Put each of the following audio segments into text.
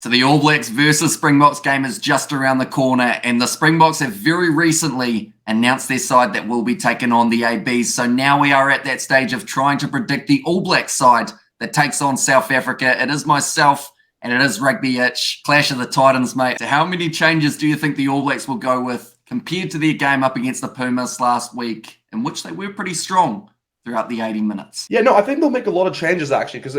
So the All Blacks versus Springboks game is just around the corner, and the Springboks have very recently announced their side that will be taking on the ABs. So now we are at that stage of trying to predict the All Blacks side that takes on South Africa. It is myself and it is Rugbyitch. Clash of the Titans, mate. So how many changes do you think the All Blacks will go with compared to their game up against the Pumas last week, in which they were pretty strong throughout the 80 minutes? Yeah, no, I think they'll make a lot of changes, actually, because,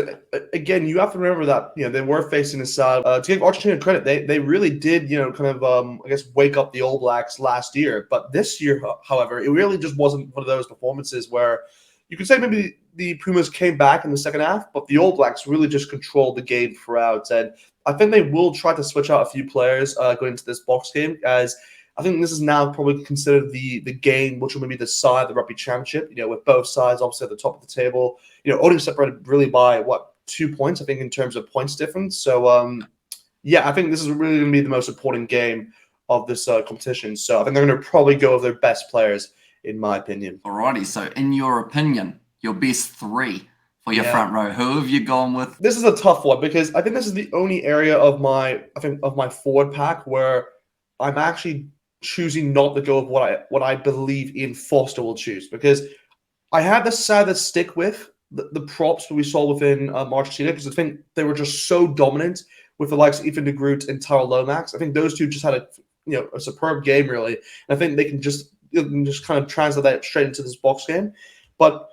again, you have to remember that, they were facing a side. To give Argentina credit, they really did, I guess, wake up the All Blacks last year. But this year, however, it really just wasn't one of those performances where you could say maybe the Pumas came back in the second half, but the All Blacks really just controlled the game throughout. And I think they will try to switch out a few players going into this box game, as I think this is now probably considered the game which will maybe decide the Rugby Championship, with both sides obviously at the top of the table, only separated really by, 2 points, I think, in terms of points difference. So, I think this is really going to be the most important game of this competition. So I think they're going to probably go with their best players, in my opinion. Alrighty, so in your opinion, your best three for your front row, who have you gone with? This is a tough one because I think this is the only area of my forward pack where I'm actually choosing not to go with what I believe Ian Foster will choose, because I have decided to stick with the props that we saw within Argentina, because I think they were just so dominant with the likes of Ethan de Groot and Tyrell Lomax. I think those two just had a superb game, really, and I think they can just kind of translate that straight into this box game. But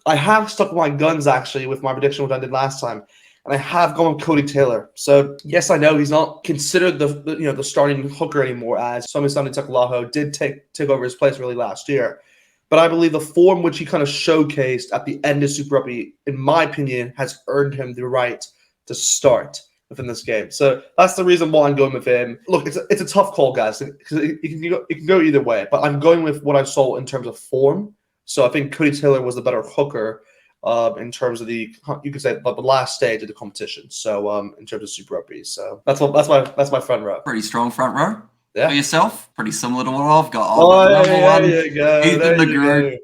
I have stuck with my guns, actually, with my prediction, what I did last time. And I have gone with Cody Taylor. So, yes, I know he's not considered the starting hooker anymore, as Sami Takalaho did take over his place really last year. But I believe the form which he kind of showcased at the end of Super Rugby, in my opinion, has earned him the right to start within this game. So that's the reason why I'm going with him. Look, it's a tough call, guys, because it can go either way. But I'm going with what I saw in terms of form. So I think Cody Taylor was the better hooker in terms of the last stage of the competition. So in terms of Super Rugby, so that's my front row. Pretty strong front row. Yeah. For yourself, pretty similar to what I've got. Number one, Ethan de Groot.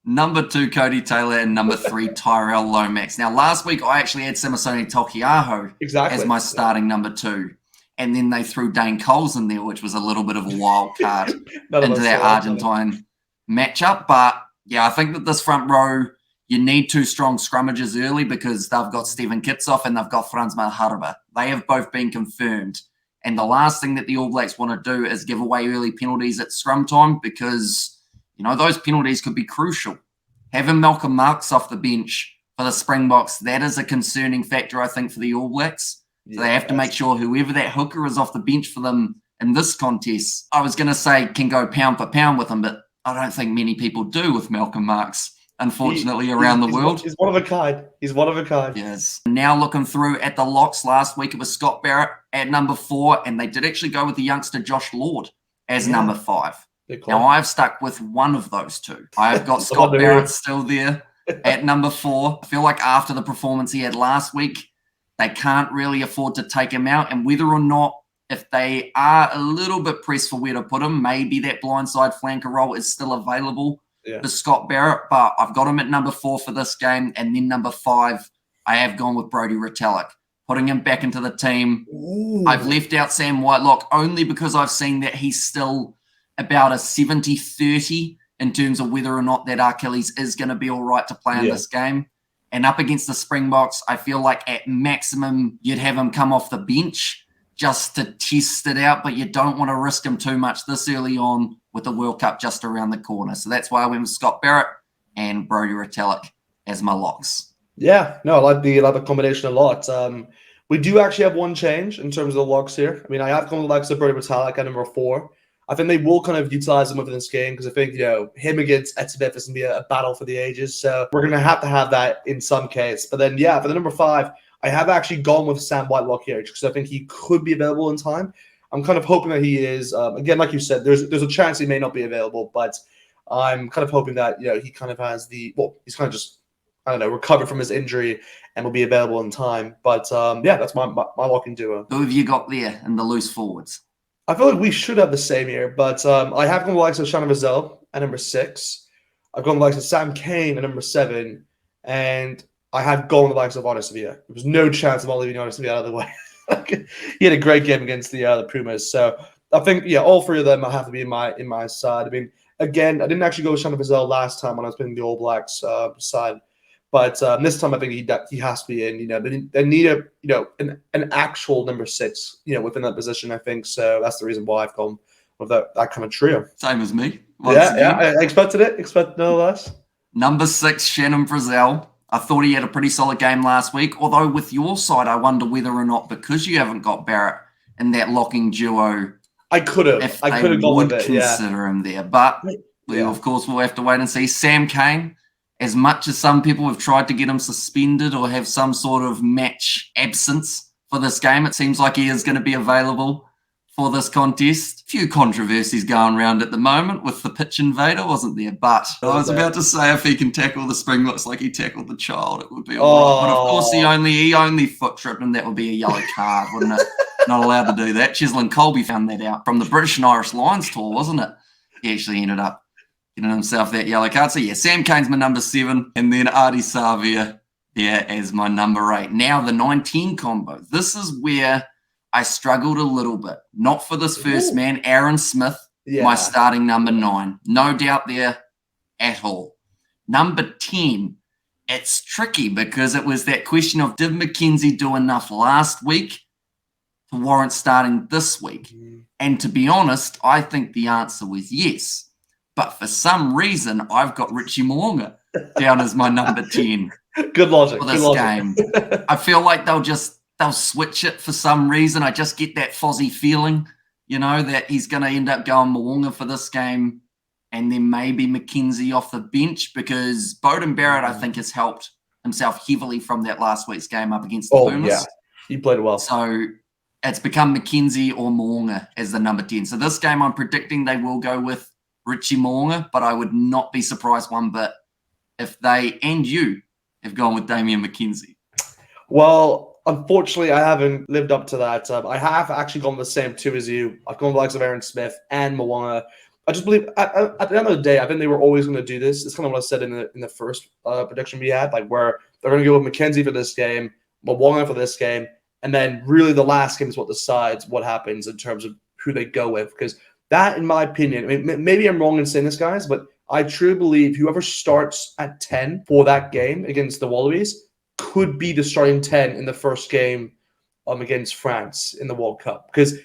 Number 2, Cody Taylor, and number 3, Tyrell Lomax. Now, last week I actually had Samasoni Taukei'aho as my starting number 2. And then they threw Dane Coles in there, which was a little bit of a wild card into that Argentine matchup. But yeah, I think that this front row, you need 2 strong scrummages early, because they've got Steven Kitsoff and they've got Franz Malherbe. They have both been confirmed. And the last thing that the All Blacks want to do is give away early penalties at scrum time, because those penalties could be crucial. Having Malcolm Marx off the bench for the Springboks, that is a concerning factor, I think, for the All Blacks. So they have to make sure whoever that hooker is off the bench for them in this contest, I was going to say can go pound for pound with him, but I don't think many people do with Malcolm Marx, unfortunately, around the world. He's one of a kind. He's one of a kind. Yes. Now looking through at the locks last week, it was Scott Barrett at number 4, and they did actually go with the youngster Josh Lord as number 5. Now, I've stuck with one of those 2. I've got Scott Barrett still there at number 4. I feel like after the performance he had last week, they can't really afford to take him out. And whether or not, if they are a little bit pressed for where to put him, maybe that blindside flanker role is still available for Scott Barrett. But I've got him at number 4 for this game. And then number 5, I have gone with Brodie Retallick, putting him back into the team. Ooh. I've left out Sam Whitelock only because I've seen that he's still about a 70-30 in terms of whether or not that Achilles is going to be all right to play in this game. And up against the Springboks, I feel like at maximum you'd have him come off the bench just to test it out, but you don't want to risk him too much this early on with the World Cup just around the corner. So that's why I went with Scott Barrett and Brodie Retallick as my locks. Yeah, no, I like the combination a lot. We do actually have one change in terms of the locks here. I mean, I have gone with the likes of Brodie Retallick at number 4. I think they will kind of utilize him within this game, because I think, him against Etzebeth is going to be a battle for the ages. So we're going to have that in some case. But then, for the number 5, I have actually gone with Sam Whitelock here, because I think he could be available in time. I'm kind of hoping that he is. Again, like you said, there's a chance he may not be available, but I'm kind of hoping that, he kind of has he's kind of just, recovered from his injury and will be available in time. But that's my locking duo. Who have you got there in the loose forwards? I feel like we should have the same here, but I have gone with the likes of Shana Vazel at number 6. I've gone with the likes of Sam Kane at number 7, and I have gone with the likes of Arna Sevilla. There was no chance of not leaving Arna Sevilla out of the way. He had a great game against the Pumas. So I think, yeah, all three of them have to be in my side. I mean, again, I didn't actually go with Shannon Frizzell last time when I was picking the All Blacks side. But this time I think he has to be in. They need an actual number 6, within that position, I think. So that's the reason why I've gone with that kind of trio. Same as me. Yeah, I expected it. Expect no less. Number 6, Shannon Frizzell. I thought he had a pretty solid game last week. Although with your side, I wonder whether or not, because you haven't got Barrett in that locking duo, I could have gone with it. Consider him there, but we of course will have to wait and see. Sam Cane, as much as some people have tried to get him suspended or have some sort of match absence for this game, it seems like he is going to be available for this contest. A few controversies going around at the moment with the pitch invader, wasn't there? But I was about to say, if he can tackle the Springboks like he tackled the child, it would be all right. But of course, he only foot tripped, and that would be a yellow card, wouldn't it? Not allowed to do that. Cheslin Colby found that out from the British and Irish Lions tour, wasn't it? He actually ended up getting himself that yellow card. So yeah, Sam Cane's my number 7, and then Artie Savia as my number 8. Now the 19 combo. This is where I struggled a little bit. Not for this first man, Aaron Smith, my starting number 9. No doubt there at all. Number 10, it's tricky because it was that question of, did McKenzie do enough last week to warrant starting this week? And to be honest, I think the answer was yes. But for some reason, I've got Richie Mo'unga down as my number 10. Good logic. For this game. I feel like they'll switch it for some reason. I just get that Fozzie feeling, that he's going to end up going Mo'unga for this game, and then maybe McKenzie off the bench, because Beauden Barrett, I think, has helped himself heavily from that last week's game up against the Pumas. Yeah, he played well. So it's become McKenzie or Mo'unga as the number 10. So this game, I'm predicting they will go with Richie Mo'unga, but I would not be surprised one bit if they and you have gone with Damian McKenzie. Well, unfortunately, I haven't lived up to that. I have actually gone the same 2 as you. I've gone with the likes of Aaron Smith and Mo'unga. I just believe at the end of the day, I think they were always going to do this. It's kind of what I said in the first prediction we had, like where they're going to go with McKenzie for this game, Mo'unga for this game, and then really the last game is what decides what happens in terms of who they go with. Because that, in my opinion, I mean, maybe I'm wrong in saying this, guys, but I truly believe whoever starts at 10 for that game against the Wallabies could be the starting 10 in the first game against France in the World Cup, because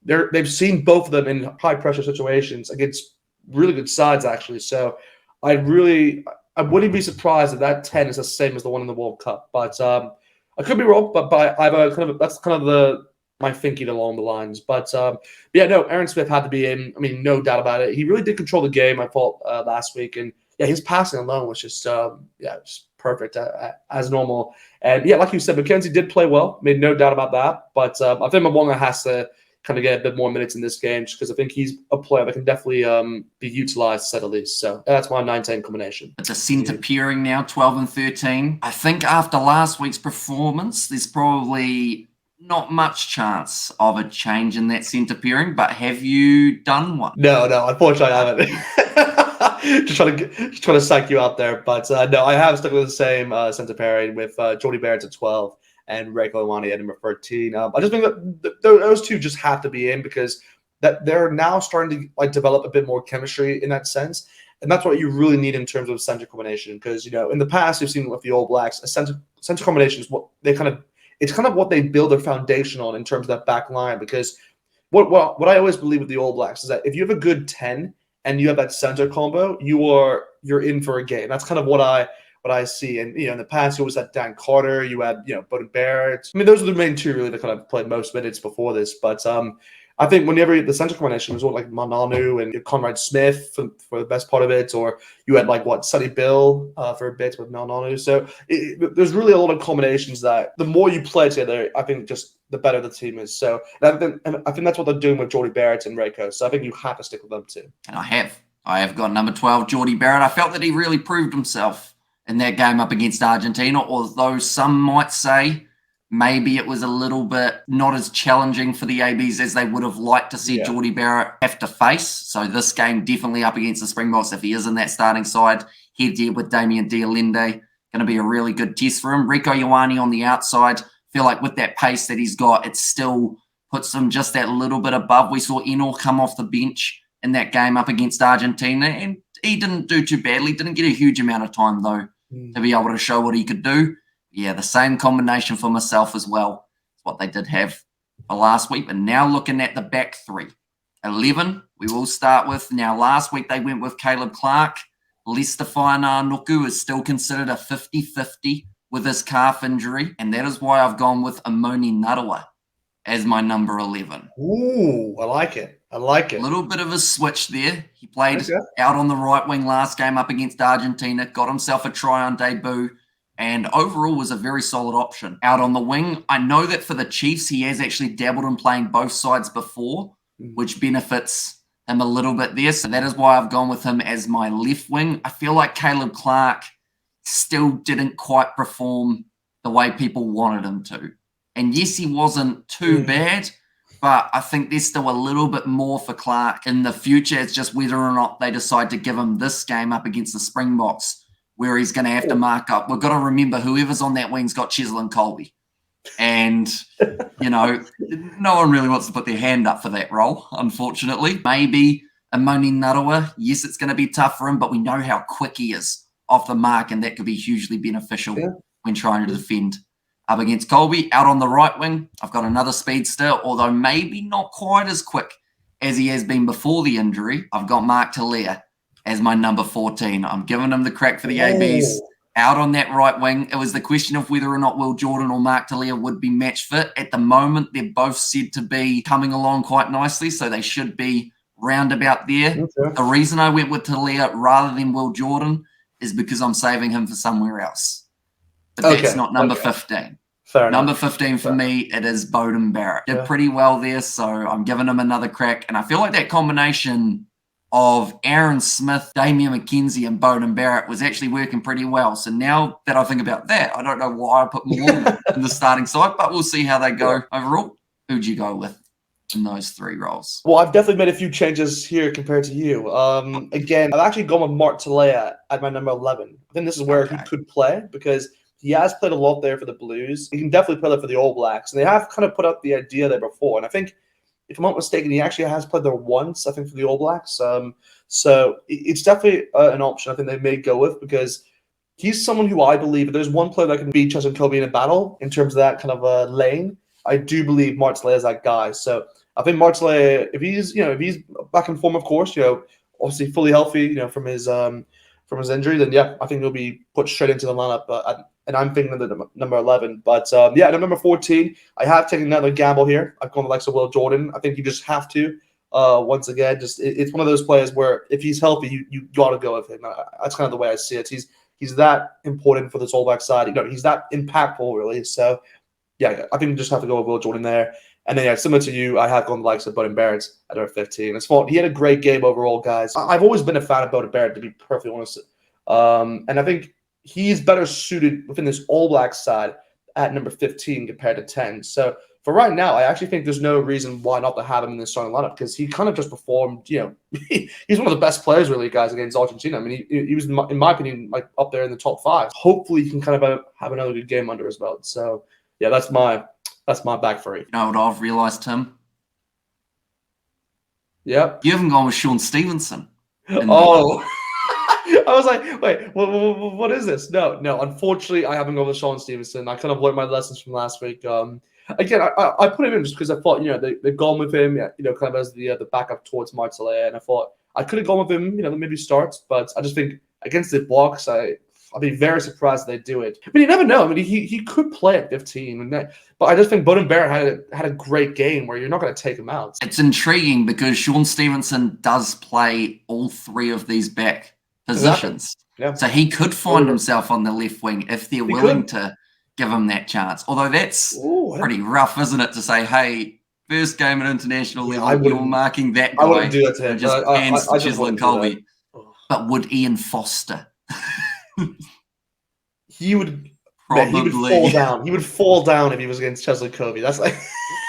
they've seen both of them in high pressure situations against really good sides, actually. So I wouldn't be surprised if that 10 is the same as the one in the World Cup. But I could be wrong, but that's kind of my thinking along the lines. But Aaron Smith had to be in. I mean, no doubt about it. He really did control the game, I thought, last week, and his passing alone was just just perfect as normal. And like you said, McKenzie did play well. Made no doubt about that. But I think Mo'unga has to kind of get a bit more minutes in this game, just because I think he's a player that can definitely be utilized, to say the least. So that's my 9-10 combination. It's a centre pairing now, 12 and 13. I think after last week's performance, there's probably not much chance of a change in that centre pairing, but have you done one? No, unfortunately I haven't. just trying to psych you out there. But no, I have stuck with the same centre pairing with Jordie Barrett at 12 and Reiko Ioane at number 13. I just think that those two just have to be in, because that they're now starting to develop a bit more chemistry in that sense. And that's what you really need in terms of center combination, because in the past we've seen with the All Blacks, a center combination is what they it's kind of what they build their foundation on in terms of that back line. Because what I always believe with the All Blacks is that if you have a good 10 and you have that center combo, you're in for a game. That's kind of what I see. And in the past, you always had Dan Carter, you had Beauden Barrett. I mean, those are the main two really that kind of played most minutes before this. But I think whenever the center combination was like Mananu and Conrad Smith for the best part of it, or you had Sonny Bill for a bit with Mananu. So there's really a lot of combinations that the more you play together, I think just the better the team is. So I think that's what they're doing with Jordie Barrett and Reiko. So I think you have to stick with them too. And I have got number 12, Jordie Barrett. I felt that he really proved himself in that game up against Argentina, although some might say maybe it was a little bit not as challenging for the ABs as they would have liked to see Jordie Barrett have to face. So this game definitely up against the Springboks, if he is in that starting side, head-to-head with Damien Dialende, going to be a really good test for him. Reiko Ioane on the outside, feel like with that pace that he's got, it still puts him just that little bit above. We saw Enor come off the bench in that game up against Argentina, and he didn't do too badly. Didn't get a huge amount of time, though, to be able to show what he could do. Yeah, the same combination for myself as well. It's what they did have for last week. But now looking at the back three. 11, we will start with. Now, last week they went with Caleb Clark. Lestafana Nuku is still considered a 50-50 with his calf injury, and that is why I've gone with Amoni Narawa as my number 11. Ooh, I like it. I like it. A little bit of a switch there. He played out on the right wing last game up against Argentina, got himself a try on debut, and overall was a very solid option. Out on the wing, I know that for the Chiefs, he has actually dabbled in playing both sides before, which benefits him a little bit there. So that is why I've gone with him as my left wing. I feel like Caleb Clark still didn't quite perform the way people wanted him to. And yes, he wasn't too bad, but I think there's still a little bit more for Clark in the future. It's just whether or not they decide to give him this game up against the Springboks, where he's going to have to mark up. We've got to remember whoever's on that wing's got Cheslin Colby. And, you know, no one really wants to put their hand up for that role, unfortunately. Maybe Amoni Narawa, yes, it's going to be tough for him, but we know how quick he is off the mark, and that could be hugely beneficial when trying to defend up against Colby. Out on the right wing, I've got another speedster, although maybe not quite as quick as he has been before the injury. I've got Mark Talia as my number 14. I'm giving him the crack for the ABs. Out on that right wing, it was the question of whether or not Will Jordan or Mark Talia would be match fit. At the moment, they're both said to be coming along quite nicely, so they should be roundabout there. Okay. The reason I went with Talia rather than Will Jordan is because I'm saving him for somewhere else. But that's not number 15. Fair number enough. 15 for me, it is Bowden Barrett. Did pretty well there, so I'm giving him another crack. And I feel like that combination of Aaron Smith, Damian McKenzie, and Bowden Barrett was actually working pretty well. So now that I think about that, I don't know why I put Malone in the starting side, but we'll see how they go overall. Who'd you go with in those three roles? Well, I've definitely made a few changes here compared to you. Again, I've actually gone with Mark Talia at my number 11. I think this is where he could play because he has played a lot there for the Blues. He can definitely play there for the All Blacks. And they have kind of put up the idea there before. And I think, if I'm not mistaken, he actually has played there once, I think, for the All Blacks. So it's definitely an option I think they may go with because he's someone who I believe, if there's one player that can beat Cheslin Colby in a battle in terms of that kind of lane, I do believe Mark Talia is that guy. So I think Mark Talia, if he's back in form, of course, obviously fully healthy, from his injury, then I think he'll be put straight into the lineup. And I'm thinking of the number 11. But number 14, I have taken another gamble here. I've gone with Alexa Will Jordan. I think you just have to. Once again, it's one of those players where if he's healthy, you got to go with him. That's kind of the way I see it. He's that important for this All Black side. He's that impactful, really. So, I think you just have to go with Will Jordan there. And then, similar to you, I have gone the likes of Bowden Barrett at number 15. He had a great game overall, guys. I've always been a fan of Bowden Barrett, to be perfectly honest. And I think he's better suited within this All Black side at number 15 compared to 10. So for right now, I actually think there's no reason why not to have him in the starting lineup because he kind of just performed, he's one of the best players really, guys, against Argentina. I mean, he was, in my opinion, like up there in the top 5. Hopefully he can kind of have another good game under his belt. So, that's my back three. You know what I've realised, Tim? Yep. You haven't gone with Sean Stevenson. Oh. I was like, wait, what is this? No. Unfortunately, I haven't gone with Sean Stevenson. I kind of learned my lessons from last week. Again, I put him in just because I thought, they've gone with him, kind of as the backup towards Mark Talia, and I thought I could have gone with him, maybe starts, but I just think against the Blocks, I'd be very surprised if they do it. I mean, you never know. I mean, he could play at 15, but I just think Bowden Barrett had a great game where you're not going to take him out. It's intriguing because Sean Stevenson does play all three of these back positions. Yeah. So he could find himself on the left wing if they're willing to give him that chance. Although that's pretty rough, isn't it, to say, hey, first game at international level, you're marking that guy. I wouldn't do that to him. Just hands to Cheslin Colby. But would Ian Foster? He would probably fall down. He would fall down if he was against Cheslin Colby. That's like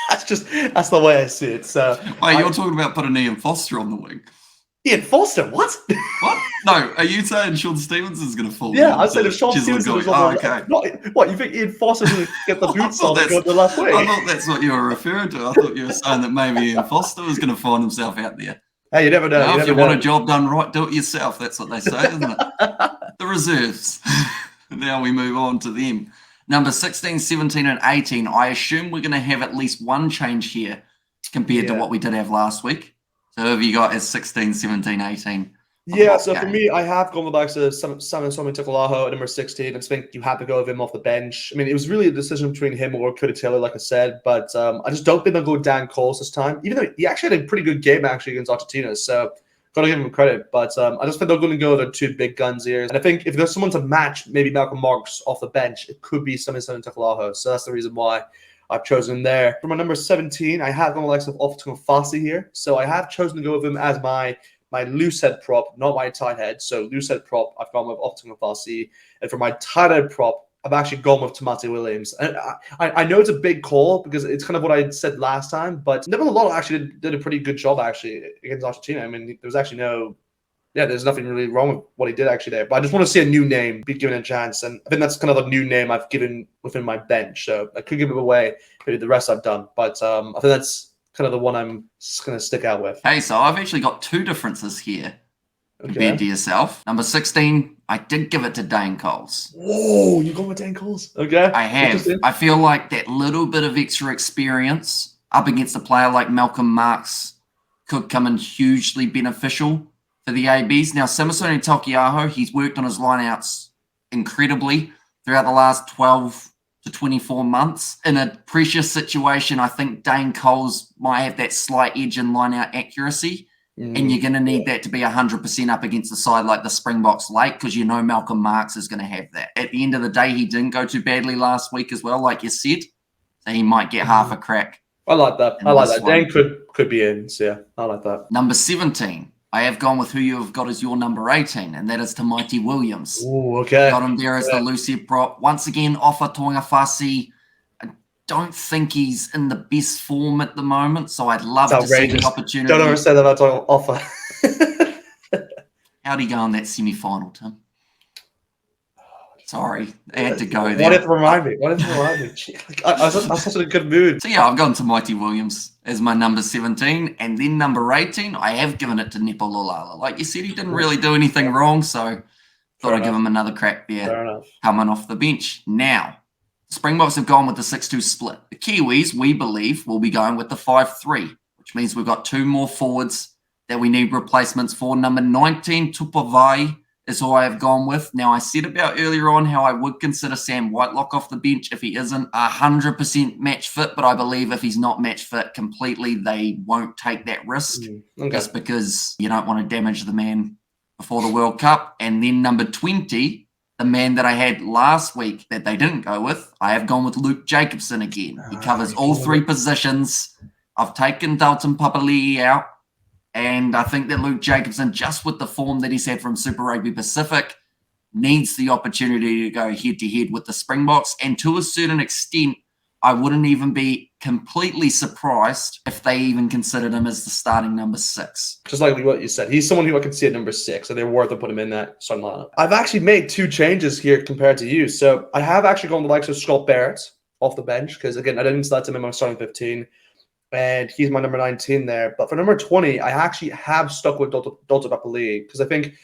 that's the way I see it. So you're talking about putting Ian Foster on the wing. Ian Foster, what? What? No, are you saying Sean Stevens is going to fall? Yeah, I said if Sean Stevens was on the okay. What, you think Ian Foster's going to get the boots on and go the left way? I thought that's what you were referring to. I thought you were saying that maybe Ian Foster was going to find himself out there. Hey, you never know. Now, if you want a job done right, do it yourself. That's what they say, isn't it? The reserves. Now we move on to them. Number 16, 17, and 18. I assume we're going to have at least one change here compared to what we did have last week. So who have you got as 16, 17, 18? Yeah, so for me, I have gone back to Simon Takalaho at number 16. I just think you have to go with him off the bench. I mean, it was really a decision between him or Cody Taylor, like I said, but I just don't think they'll go Dan Coles this time, even though he actually had a pretty good game actually against Argentina, so got to give him credit. But I just think they're going to go with the two big guns here. And I think if there's someone to match maybe Malcolm Marks off the bench, it could be Simon Takalaho. So that's the reason why I've chosen him there. For my number 17, I have gone with the likes of Ofton Fassi here. So I have chosen to go with him as my loose head prop, not my tight head. So loose head prop, I've gone with Ofton Fassi. And for my tight head prop, I've actually gone with Tamati Williams. And I know it's a big call because it's kind of what I said last time, but Nevertheless actually did a pretty good job actually against Argentina. I mean, there was actually there's nothing really wrong with what he did actually there. But I just want to see a new name be given a chance. And I think that's kind of a new name I've given within my bench. So I could give it away, maybe the rest I've done. But I think that's kind of the one I'm just going to stick out with. Hey, so I've actually got two differences here compared to yourself. Number 16, I did give it to Dane Coles. Whoa, you gone with Dane Coles? Okay. I have. I feel like that little bit of extra experience up against a player like Malcolm Marks could come in hugely beneficial for the ABs. Now, Samisoni Taukei'aho, he's worked on his lineouts incredibly throughout the last 12 to 24 months. In a pressure situation, I think Dane Coles might have that slight edge in lineout accuracy. And you're going to need that to be 100% up against a side like the Springboks late because you know Malcolm Marks is going to have that. At the end of the day, he didn't go too badly last week as well, like you said. So he might get half a crack. I like that. Dane could be in. So yeah, I like that. Number 17. I have gone with who you have got as your number 18, and that is Tamati Williams. Ooh, okay. Got him there as the loose head prop. Once again, Ofa Tuangafasi. I don't think he's in the best form at the moment, so I'd love to see the opportunity. Don't ever say that about Ofa. How'd he go in that semi-final, Tim? Sorry, I had to go there. Why didn't it remind me? I was such in a good mood. So yeah, I've gone to Mighty Williams as my number 17, and then number 18, I have given it to Nepo Lolala. Like you said, he didn't really do anything wrong, so thought I'd give him another crack there, coming off the bench. Now, Springboks have gone with the 6-2 split. The Kiwis, we believe, will be going with the 5-3, which means we've got two more forwards that we need replacements for. Number 19, Tupavai, is who I have gone with. Now, I said about earlier on how I would consider Sam Whitelock off the bench if he isn't 100% match fit, but I believe if he's not match fit completely, they won't take that risk just because you don't want to damage the man before the World Cup. And then number 20, the man that I had last week that they didn't go with, I have gone with Luke Jacobson again. He covers all three positions. I've taken Dalton Papali'i out. And I think that Luke Jacobson, just with the form that he's had from Super Rugby Pacific, needs the opportunity to go head-to-head with the Springboks. And to a certain extent, I wouldn't even be completely surprised if they even considered him as the starting number 6. Just like what you said, he's someone who I can see at number 6, and they're worth to put him in that starting lineup. I've actually made two changes here compared to you. So I have actually gone the likes of Scott Barrett off the bench because, again, I didn't select him in my starting 15. And he's my number 19 there. But for number 20, I actually have stuck with Dalton Papali'i because I think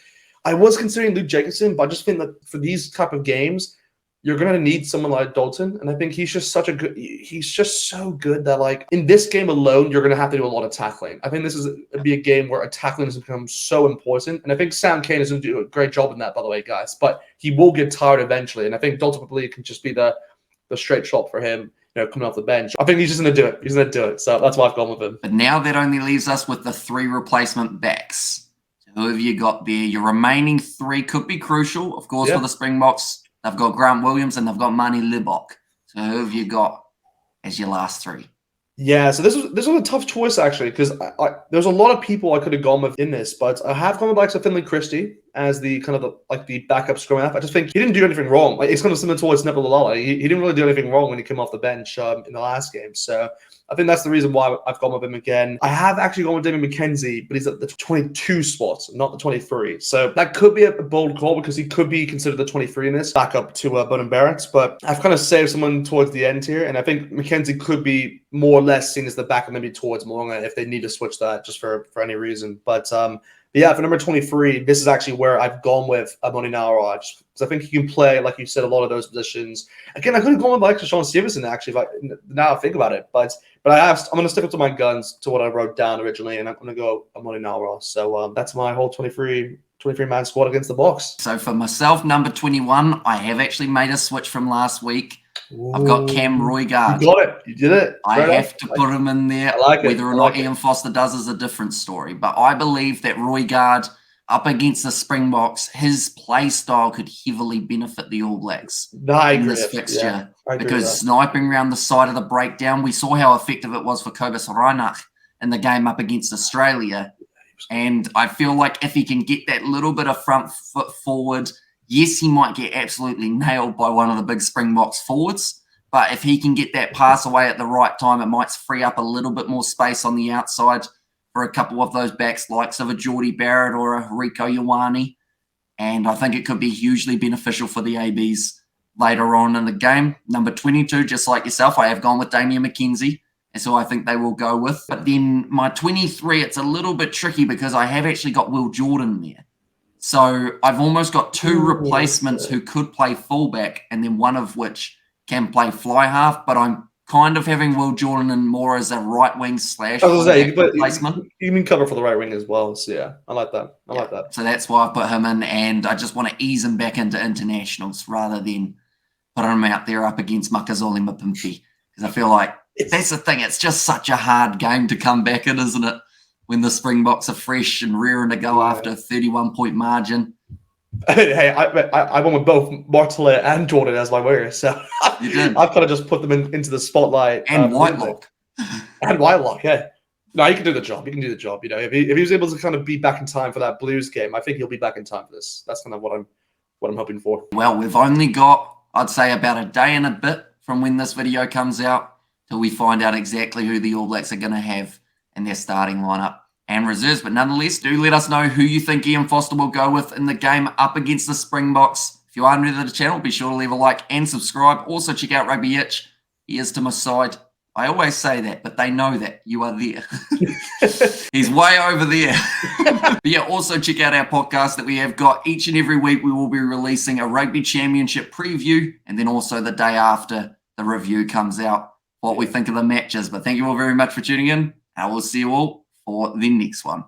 I was considering Luke Jacobson, but I just think that for these type of games, you're going to need someone like Dalton. And I think he's just so good that, like, in this game alone, you're going to have to do a lot of tackling. I think this is going to be a game where tackling has become so important. And I think Sam Cane is going to do a great job in that, by the way, guys. But he will get tired eventually. And I think Dalton Papali'i can just be the straight shot for him. Coming off the bench. I think he's just going to do it. He's going to do it. So that's why I've gone with him. But now that only leaves us with the 3 replacement backs. So who have you got there? Your remaining 3 could be crucial. Of course, for the Springboks, they've got Grant Williams and they've got Mani Libok. So who have you got as your last 3? Yeah, so this was a tough choice, actually, because there's a lot of people I could have gone with in this, but I have gone with the likes of Finlay Christie as the kind of the backup scrum half. I just think he didn't do anything wrong. Like, it's kind of similar towards Neville Lalala. He didn't really do anything wrong when he came off the bench in the last game. So I think that's the reason why I've gone with him again. I have actually gone with Damien McKenzie, but he's at the 22 spot, not the 23. So that could be a bold call because he could be considered the 23 in this, back up to Bowden Barrett. But I've kind of saved someone towards the end here, and I think McKenzie could be more or less seen as the backup maybe towards Mo'unga if they need to switch that just for any reason. But yeah, for number 23, this is actually where I've gone with Amoni Nawaraj, because I think he can play, like you said, a lot of those positions. Again, I could have gone with like Sean Stevenson actually, now I think about it, but I'm going to stick up to my guns to what I wrote down originally, and I'm going to go Amoni Nawaraj. So that's my whole 23-man squad against the Box. So for myself, number 21, I have actually made a switch from last week. Ooh. I've got Cam Roigard. You got it. You did it. I have to put him in there. Whether or not Ian Foster does is a different story. But I believe that Roigard, up against the Springboks, his play style could heavily benefit the All Blacks in this fixture. Yeah, because sniping around the side of the breakdown, we saw how effective it was for Kobus Reinach in the game up against Australia. And I feel like if he can get that little bit of front foot forward, yes, he might get absolutely nailed by one of the big Springboks forwards, but if he can get that pass away at the right time, it might free up a little bit more space on the outside for a couple of those backs, likes of a Geordie Barrett or a Rieko Ioane. And I think it could be hugely beneficial for the ABs later on in the game. Number 22, just like yourself, I have gone with Damien McKenzie, and so I think they will go with. But then my 23, it's a little bit tricky because I have actually got Will Jordan there. So I've almost got two replacements who could play fullback, and then one of which can play fly half, but I'm kind of having Will Jordan in more as a right wing / replacement. You can cover for the right wing as well. So yeah, I like that. I like that. So that's why I put him in, and I just want to ease him back into internationals rather than put him out there up against Makazole Mapimpi, because I feel like that's the thing. It's just such a hard game to come back in, isn't it? When the Springboks are fresh and rearing to go after a 31-point margin. Hey, I went with both Martele and Jordan as my winger, so you did. I've kind of just put them into the spotlight. And Whitelock. And Whitelock, yeah. No, he can do the job. He can do the job. You know, if he was able to kind of be back in time for that Blues game, I think he'll be back in time for this. That's kind of what I'm hoping for. Well, we've only got, I'd say, about a day and a bit from when this video comes out till we find out exactly who the All Blacks are going to have in their starting lineup and reserves. But nonetheless, do let us know who you think Ian Foster will go with in the game up against the Springboks. If you are new to the channel, be sure to leave a like and subscribe. Also, check out Rugbyitch. He is to my side. I always say that, but they know that you are there. He's way over there. But yeah, also check out our podcast that we have got each and every week. We will be releasing a Rugby Championship preview, and then also the day after the review comes out, what we think of the matches. But thank you all very much for tuning in. I will see you all for the next one.